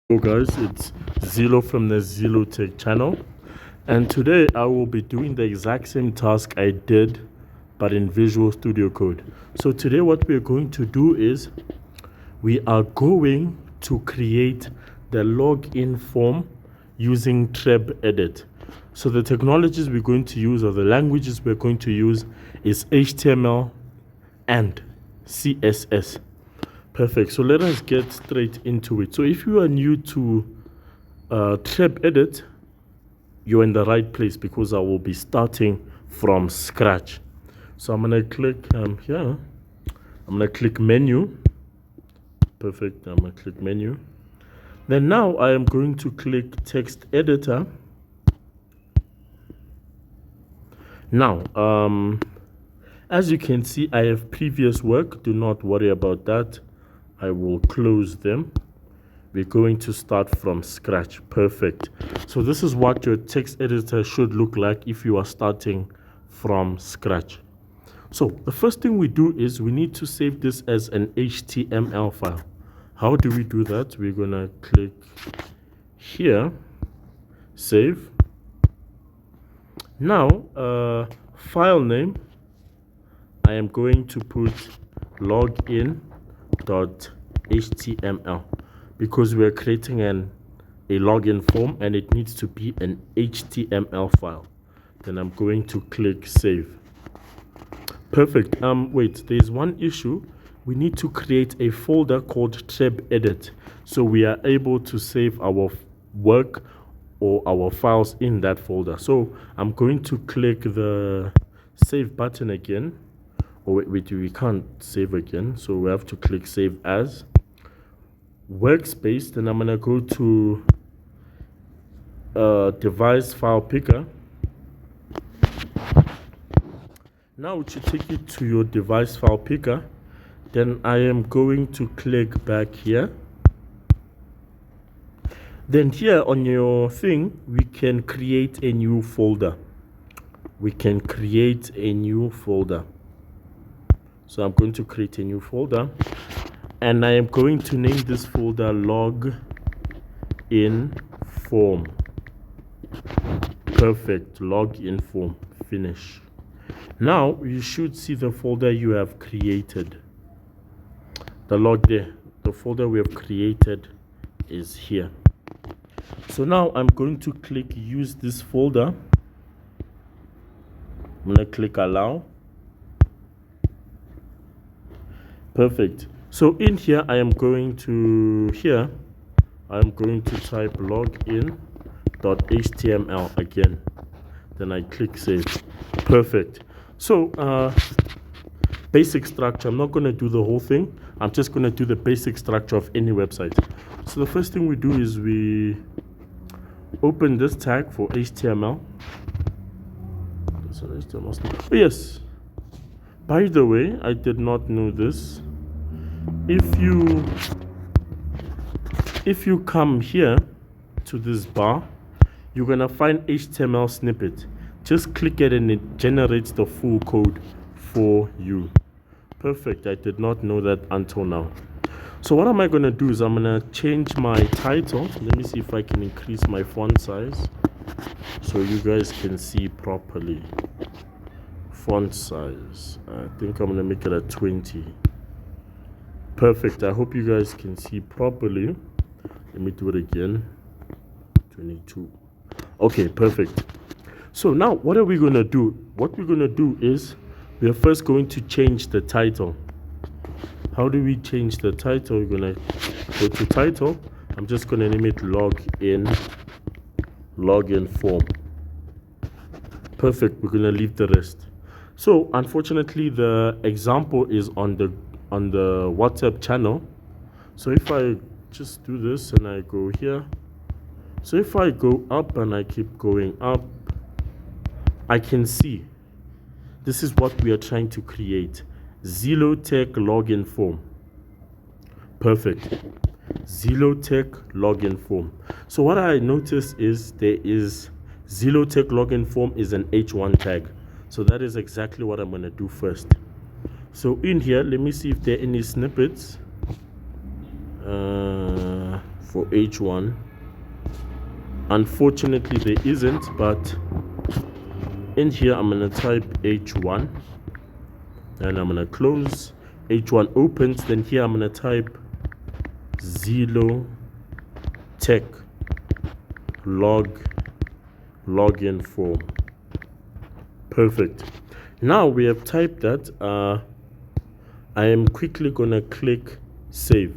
Hello guys, it's Zilo from the Zilo Tech channel, and today I will be doing the exact same task I did but in Visual Studio Code. So today what we're going to do is we are going to create the login form using TrebEdit. So the technologies we're going to use or the languages we're going to use is HTML and CSS. Perfect. So let us get straight into it. So if you are new to TrebEdit, you're in the right place because I will be starting from scratch. So I'm going to click here. I'm going to click menu. Perfect. I'm going to click menu. Then now I am going to click text editor. Now, as you can see, I have previous work. Do not worry about that. I will close them. We're going to start from scratch. Perfect. So this is what your text editor should look like if you are starting from scratch. So the first thing we do is we need to save this as an HTML file. How do we do that? We're going to click here, save. Now, file name, I am going to put login.html because we're creating a login form and it needs to be an HTML file. Then I'm going to click save. Perfect. Wait, there's one issue. We need to create a folder called TrebEdit so we are able to save our work or our files in that folder. So I'm going to click the save button again. Oh, wait, we can't save again. So we have to click save as. Workspace, then I'm going to go to device file picker. Now it should take you to your device file picker. Then I am going to click back here. Then here on your thing, we can create a new folder. So I'm going to create a new folder. And I am going to name this folder login form. Perfect. Login form. Finish. Now you should see the folder you have created. The folder we have created is here. So now I'm going to click use this folder. I'm going to click allow. Perfect. So in here I am going to type login.html again. Then I click save. Perfect. So basic structure. I'm not going to do the whole thing. I'm just going to do the basic structure of any website. So the first thing we do is we open this tag for HTML. Oh, yes. By the way, I did not know this. If you come here to this bar, you're going to find HTML snippet. Just click it and it generates the full code for you. Perfect. I did not know that until now. So what am I going to do is I'm going to change my title. Let me see if I can increase my font size so you guys can see properly. Font size. I think I'm going to make it a 20. Perfect. I hope you guys can see properly. Let me do it again. 22. Okay, perfect. So now what are we going to do? What we're going to do is we are first going to change the title. How do we change the title? We're going to go to title. I'm just going to name it login form. Perfect. We're going to leave the rest. So unfortunately the example is on the WhatsApp channel. So if I just do this and I go here, so if I go up and I keep going up, I can see this is what we are trying to create. Zilo Tech login form. Perfect. Zilo Tech login form. So what I noticed is there is Zilo Tech login form is an H1 tag. So that is exactly what I'm going to do first. So in here, let me see if there are any snippets. For for H1. Unfortunately there isn't, but in here I'm gonna type H1 and I'm gonna close. H1 opens, then here I'm gonna type Zelo Tech login form. Perfect. Now we have typed that. I am quickly gonna click save.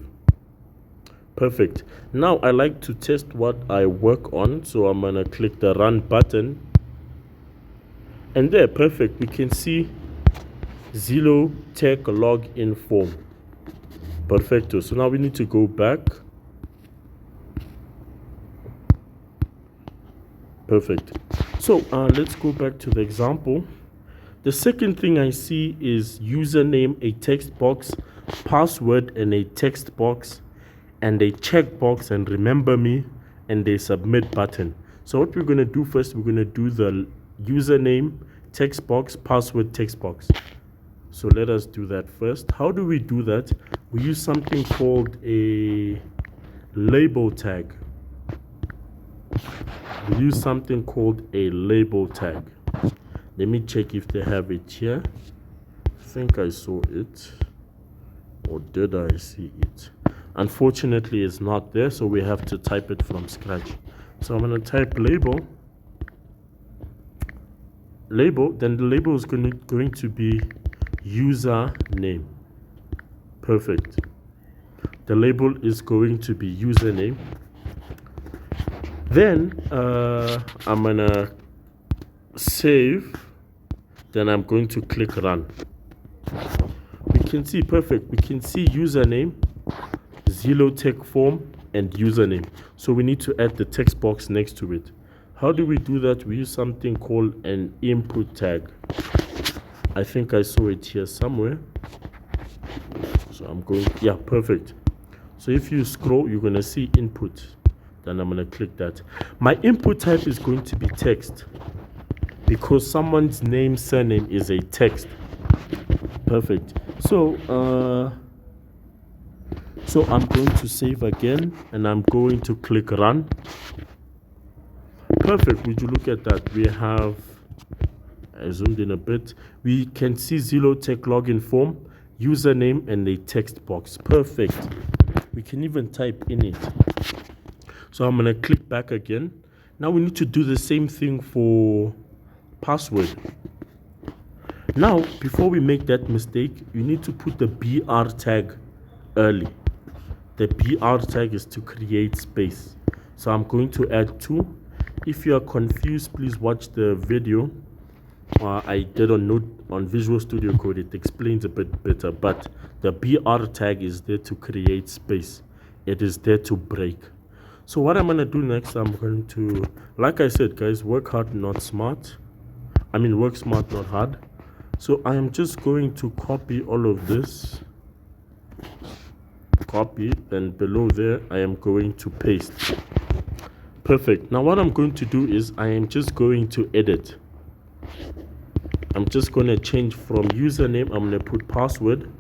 Perfect. Now I like to test what I work on, so I'm gonna click the run button, and there, perfect, we can see Zelo Tech login form. Perfecto. So now we need to go back. Perfect. So let's go back to the example. The second thing I see is username, a text box, password and a text box, and a checkbox, and remember me, and a submit button. So what we're going to do first, we're going to do the username, text box, password, text box. So let us do that first. How do we do that? We use something called a label tag. We use something called a label tag. Let me check if they have it here. I think I saw it. Or did I see it? Unfortunately, it's not there, so we have to type it from scratch. So I'm going to type label. Then the label is going to be username. Perfect. The label is going to be username. Then I'm going to save. Then I'm going to click run. We can see, perfect, we can see username, Zelo Tech form, and username. So we need to add the text box next to it. How do we do that? We use something called an input tag. I think I saw it here somewhere. So I'm going, yeah, perfect. So if you scroll, you're going to see input. Then I'm going to click that. My input type is going to be text, because someone's name, surname is a text. Perfect. So I'm going to save again, and I'm going to click run. Perfect. Would you look at that? We have, I zoomed in a bit. We can see Zelo Tech login form, username, and a text box. Perfect. We can even type in it. So I'm going to click back again. Now we need to do the same thing for password. Now, before we make that mistake, you need to put the BR tag early. The BR tag is to create space. So I'm going to add 2. If you are confused, please watch the video I did on Visual Studio Code. It explains a bit better, but the BR tag is there to create space. It is there to break. So what I'm going to do next, I'm going to, like I said, guys, work hard, not smart. I mean, work smart, not hard. So I am just going to copy all of this. Copy, and below there, I am going to paste. Perfect. Now what I'm going to do is I am just going to edit. I'm just going to change from username, I'm going to put password.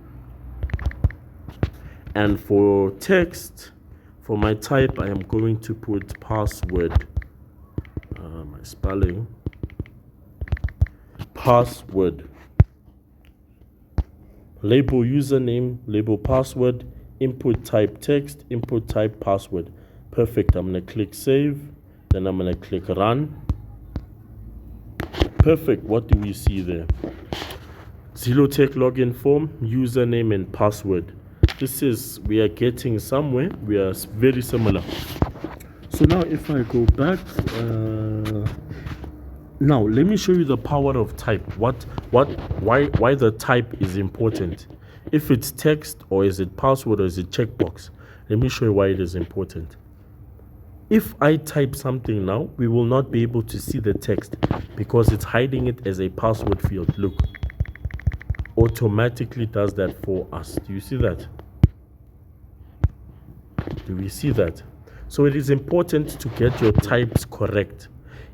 And for text, for my type, I am going to put password. My spelling. Password. Label username, label password, input type text, input type password. Perfect. I'm going to click save. Then I'm going to click run. Perfect. What do we see there? Zelo Tech login form, username, and password. This is, we are getting somewhere. We are very similar. So now if I go back, now let me show you the power of type. Why the type is important. If it's text, or is it password, or is it checkbox? Let me show you why it is important. If I type something now, we will not be able to see the text because it's hiding it as a password field. Look, automatically does that for us. Do you see that? Do we see that? So it is important to get your types correct.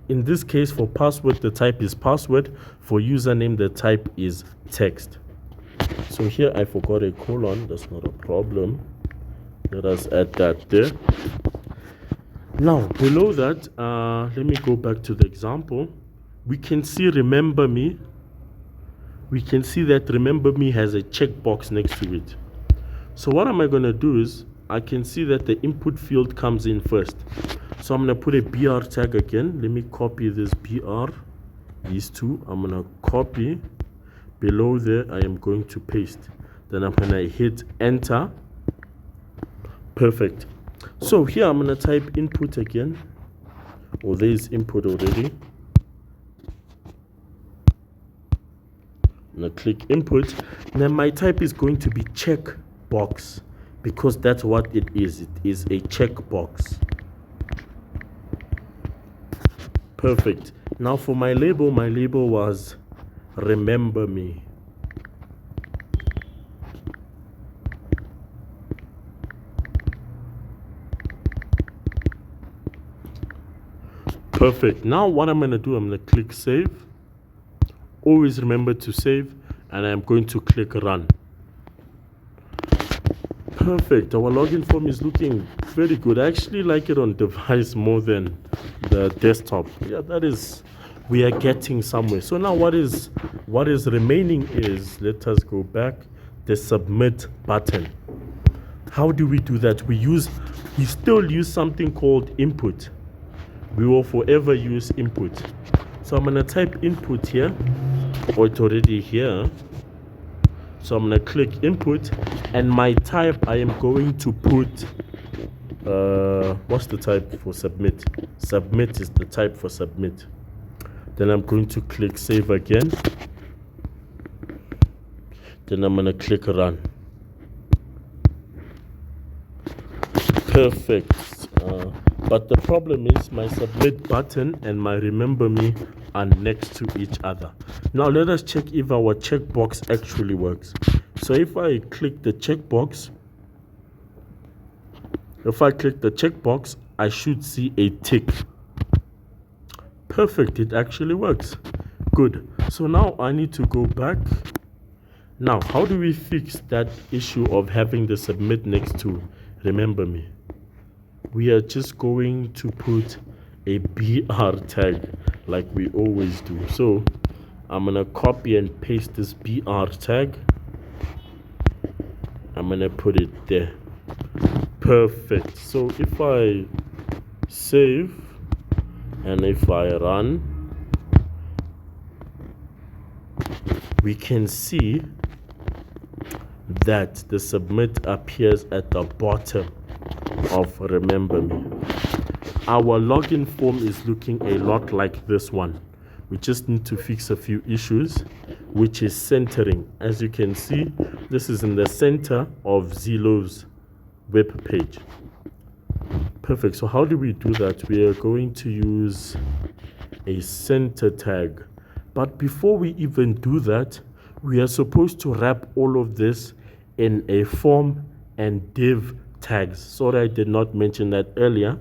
In this case, for password, the type is password. For username, the type is text. So here I forgot a colon. That's not a problem. Let us add that there. Now below that, let me go back to the example. We can see remember me. We can see that remember me has a checkbox next to it. So what am I going to do is, I can see that the input field comes in first. So I'm going to put a BR tag again. Let me copy this BR, these two. I'm going to copy. Below there, I am going to paste. Then I'm going to hit enter. Perfect. So here I'm going to type input again. Oh, there is input already. I'm going to click input. And then my type is going to be checkbox, because that's what it is. It is a checkbox. Perfect. Now for my label was remember me. Perfect. Now what I'm going to do, I'm going to click save. Always remember to save, and I'm going to click run. Perfect. Our login form is looking very good. I actually like it on device more than the desktop. Yeah, that is, we are getting somewhere. So now what is remaining is, let us go back, the submit button. How do we do that? We still use something called input. We will forever use input. So I'm going to type input here, or it's already here. So I'm going to click input, and my type, I am going to put, what's the type for submit? Submit is the type for submit. Then I'm going to click save again. Then I'm going to click run. Perfect. But the problem is my submit button and my remember me are next to each other. Now let us check if our checkbox actually works. So if I click the checkbox, I should see a tick. Perfect, it actually works. Good. So now I need to go back. Now, how do we fix that issue of having the submit next to remember me? We are just going to put a BR tag like we always do. So I'm going to copy and paste this BR tag. I'm going to put it there. Perfect. So if I save and if I run, we can see that the submit appears at the bottom of remember me. Our login form is looking a lot like this one. We just need to fix a few issues, which is centering. As you can see, this is in the center of Zillow's web page. Perfect. So how do we do that? We are going to use a center tag. But before we even do that, we are supposed to wrap all of this in a form and div tags. Sorry, I did not mention that earlier.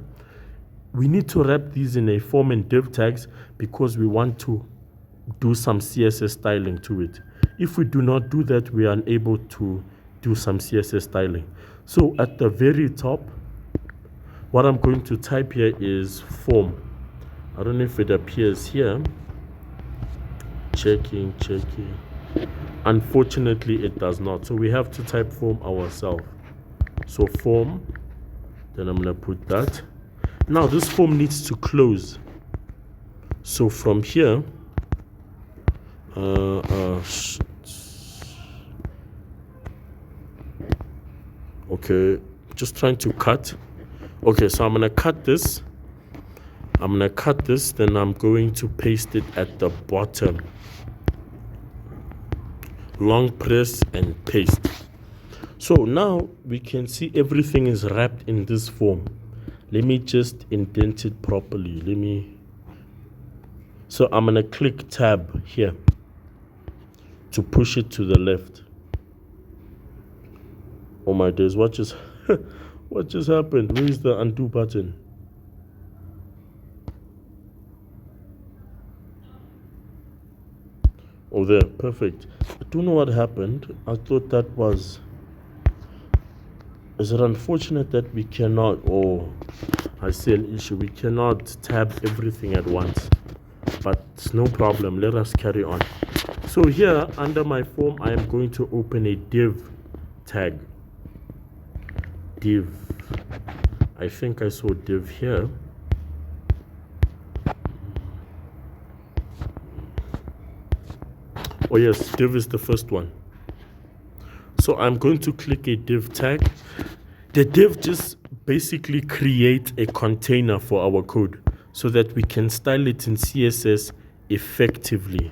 We need to wrap these in a form and div tags because we want to do some CSS styling to it. If we do not do that, we are unable to do some CSS styling. So at the very top, what I'm going to type here is form. I don't know if it appears here. Checking. Unfortunately, it does not. So we have to type form ourselves. So form, then I'm going to put that. Now this form needs to close. So from here, okay, just trying to cut. Okay, so I'm going to cut this. Then I'm going to paste it at the bottom. Long press and paste. So now we can see everything is wrapped in this form. Let me just indent it properly. So I'm going to click tab here to push it to the left. Oh my days, what just happened? Where is the undo button? Oh, there, perfect. I don't know what happened. I thought that was... Is it unfortunate that we cannot... Oh, I see an issue. We cannot tab everything at once, but no problem. Let us carry on. So here under my form, I am going to open a div tag. Div. I think I saw div here. Oh yes, div is the first one. So I'm going to click a div tag. The div just basically create a container for our code so that we can style it in CSS effectively.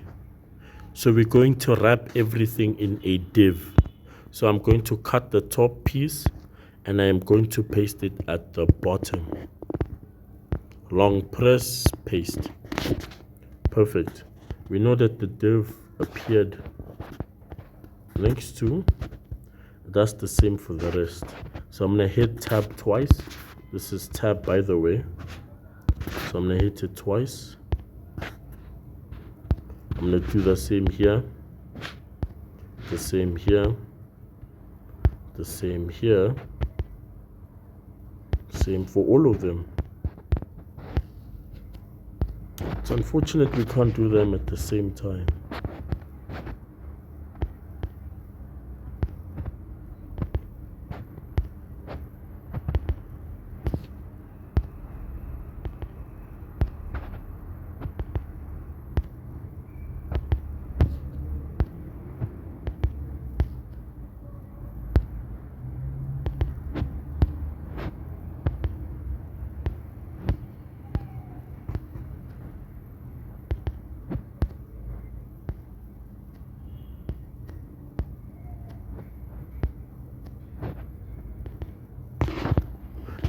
So we're going to wrap everything in a div. So I'm going to cut the top piece and I am going to paste it at the bottom. Long press, paste. Perfect. We know that the div appeared next to. That's the same for the rest. So I'm going to hit tab twice. This is tab, by the way. So I'm going to hit it twice. I'm going to do the same here. The same here. The same here. Same for all of them. It's unfortunate we can't do them at the same time.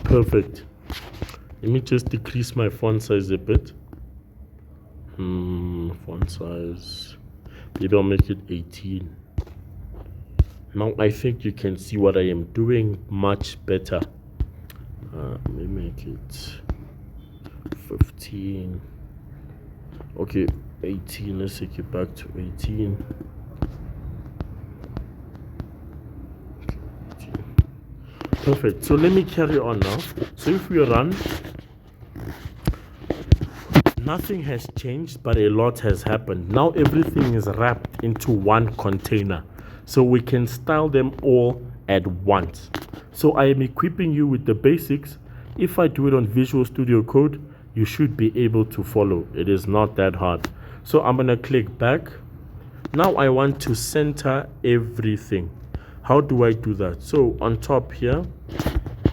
Perfect. Let me just decrease my font size a bit. Font size. Maybe I'll make it 18. Now I think you can see what I am doing much better. Let me make it 15. Okay, 18. Let's take it back to 18. Perfect. So let me carry on now. So if we run, nothing has changed, but a lot has happened. Now everything is wrapped into one container. So we can style them all at once. So I am equipping you with the basics. If I do it on Visual Studio Code, you should be able to follow. It is not that hard. So I'm going to click back. Now I want to center everything. How do I do that? So on top here,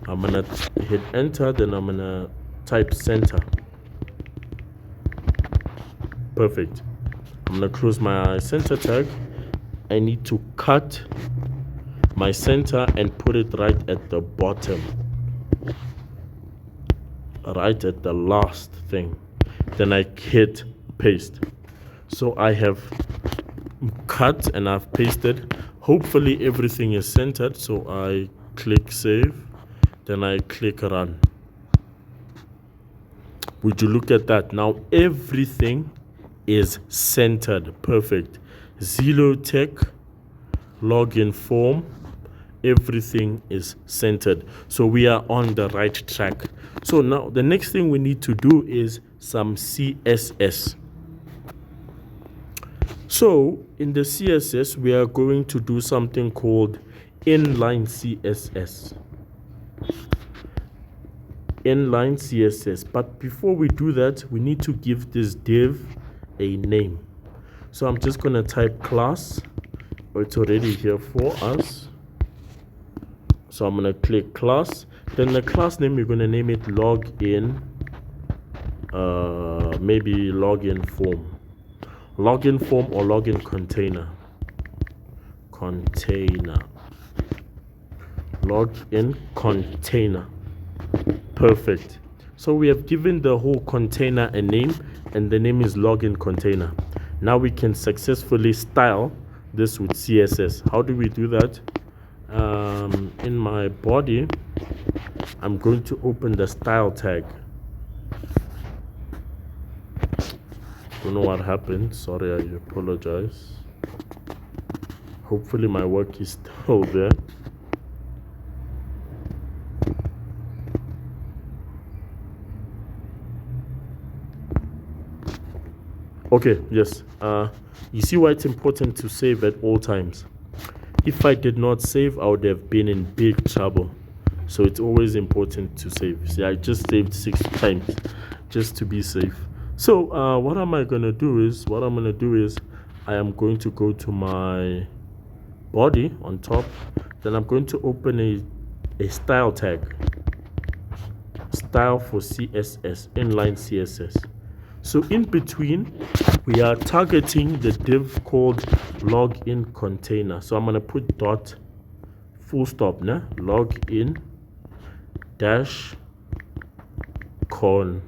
I'm going to hit enter, then I'm going to type center. Perfect. I'm going to close my center tag. I need to cut my center and put it right at the bottom. Right at the last thing. Then I hit paste. So I have cut and I've pasted. Hopefully everything is centered, so I click save, then I click run. Would you look at that? Now everything is centered. Perfect. Zero tech, login form, everything is centered. So we are on the right track. So now the next thing we need to do is some CSS. So in the CSS, we are going to do something called inline CSS. Inline CSS. But before we do that, we need to give this div a name. So I'm just going to type class. It's already here for us. So I'm going to click class. Then the class name, we're going to name it login. Maybe login form. Login form or login container. Container. Login container. Perfect. So we have given the whole container a name, and the name is login container. Now we can successfully style this with CSS. How do we do that? In my body, I'm going to open the style tag. Don't know what happened. Sorry, I apologize. Hopefully my work is still there. Okay, yes. You see why it's important to save at all times. If I did not save, I would have been in big trouble. So it's always important to save. See, I just saved 6 times just to be safe. So what am I going to do is, I am going to go to my body on top. Then I'm going to open a style tag. Style for CSS, inline CSS. So in between, we are targeting the div called login container. So I'm going to put dot full stop, login dash container.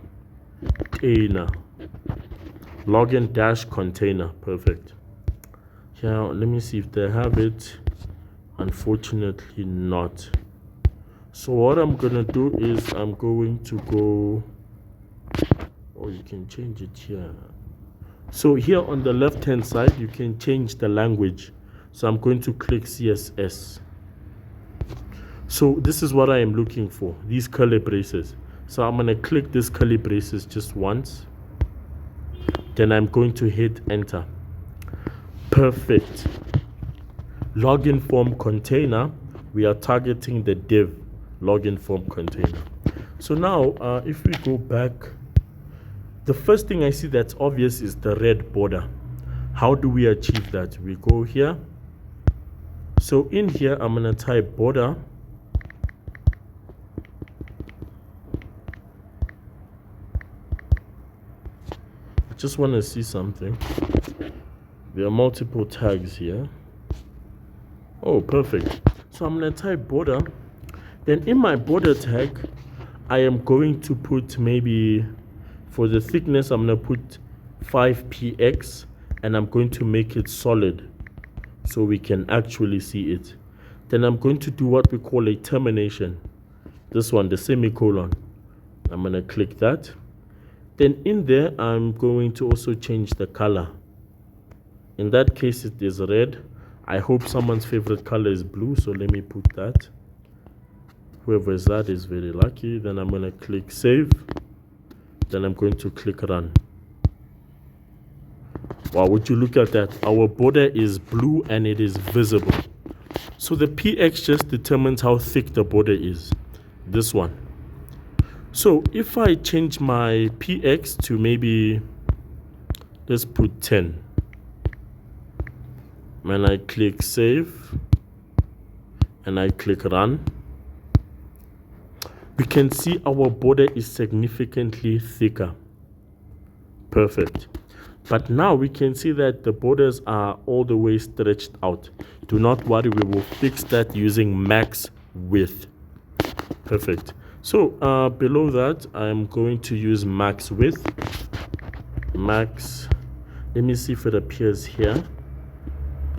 Login dash container. Perfect. Now let me see if they have it. Unfortunately not. So what I'm gonna do is I'm going to go, or you can change it here. So here on the left hand side you can change the language. So I'm going to click CSS. So this is what I am looking for, these curly braces. So I'm gonna click this curly braces just once. Then I'm going to hit enter. Perfect. Login form container, we are targeting the div login form container. So now if we go back, the first thing I see that's obvious is the red border. How do we achieve that? We go here. So in here I'm gonna type border. I just want to see something. There are multiple tags here. Oh, perfect. So I'm going to type border. Then in my border tag, I am going to put maybe, for the thickness, I'm going to put 5px, and I'm going to make it solid so we can actually see it. Then I'm going to do what we call a termination. This one, the semicolon. I'm going to click that. Then in there, I'm going to also change the color. In that case, it is red. I hope someone's favorite color is blue, so let me put that. Whoever is that is very lucky. Then I'm going to click save. Then I'm going to click run. Wow, would you look at that? Our border is blue and it is visible. So the px just determines how thick the border is. This one. So if I change my px to maybe, let's put 10. When I click save and I click run, we can see our border is significantly thicker. Perfect. But now we can see that the borders are all the way stretched out. Do not worry, we will fix that using max width. Perfect. So below that, I'm going to use max width. Max, let me see if it appears here.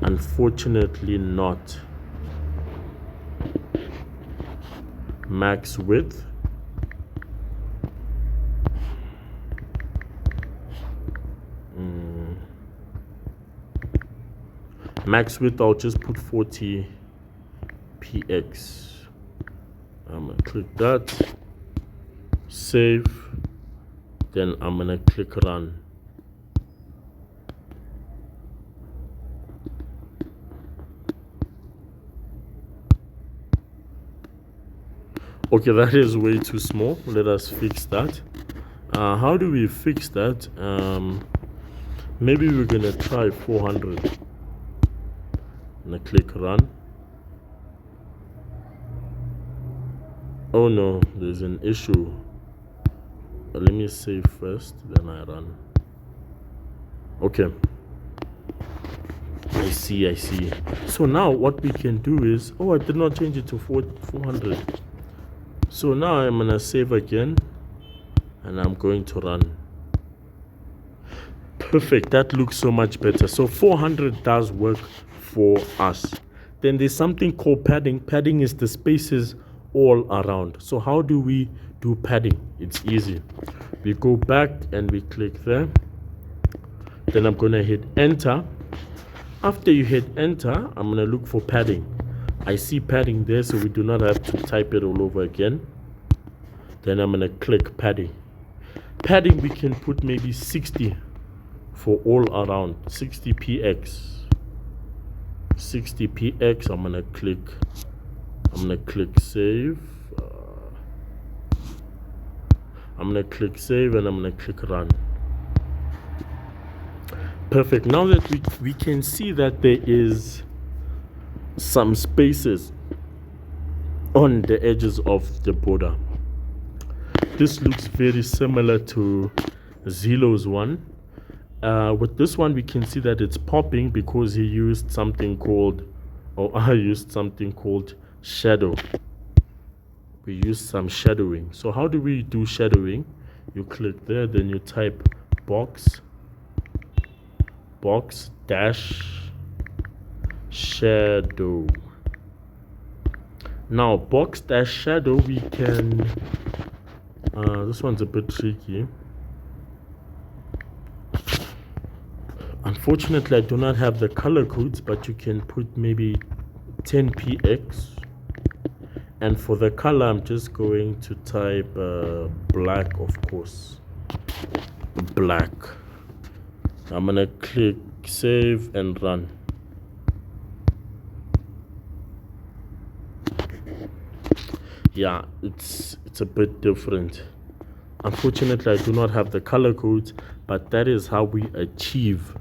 Unfortunately not. Max width. Max width, I'll just put 40 px. I'm gonna click that, save, then I'm gonna click run. Okay, that is way too small. Let us fix that. How do we fix that? Maybe we're gonna try 400. I'm gonna click run. Oh no, there's an issue. But let me save first, then I run. Okay. I see. So now what we can do is, oh, I did not change it to 400. So now I'm gonna save again and I'm going to run. Perfect, that looks so much better. So 400 does work for us. Then there's something called padding. Padding is the spaces all around. So how do we do padding? It's easy. We go back and we click there. Then I'm gonna hit enter. After you hit enter, I'm gonna look for padding. I see padding there, so we do not have to type it all over again. Then I'm gonna click padding. Padding we can put maybe 60 for all around 60px. 60px. I'm gonna click save. I'm gonna click save and I'm gonna click run. Perfect. Now that we can see that there is some spaces on the edges of the border. This looks very similar to Zilo's one. With this one, we can see that it's popping because he used something called, or I used something called shadow. We used some shadowing. So how do we do shadowing? You click there, then you type box dash shadow. Now box dash shadow, we can this one's a bit tricky. Unfortunately, I do not have the color codes, but you can put maybe 10px. And for the color, I'm just going to type black, of course. Black. I'm gonna click save and run. Yeah, it's a bit different. Unfortunately, I do not have the color codes, but that is how we achieve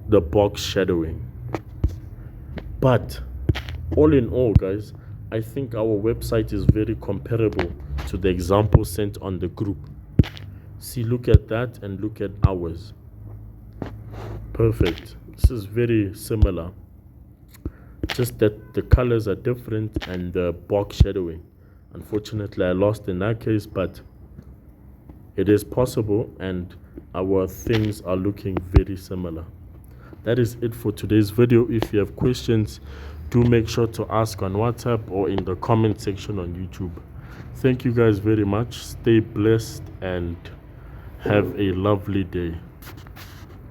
the box shadowing. But all in all, guys, I think our website is very comparable to the example sent on the group. See, look at that and look at ours. Perfect. This is very similar, just that the colors are different and the box shadowing. Unfortunately, I lost in that case, but it is possible and our things are looking very similar. That is it for today's video. If you have questions, do make sure to ask on WhatsApp or in the comment section on YouTube. Thank you guys very much. Stay blessed and have a lovely day.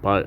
Bye.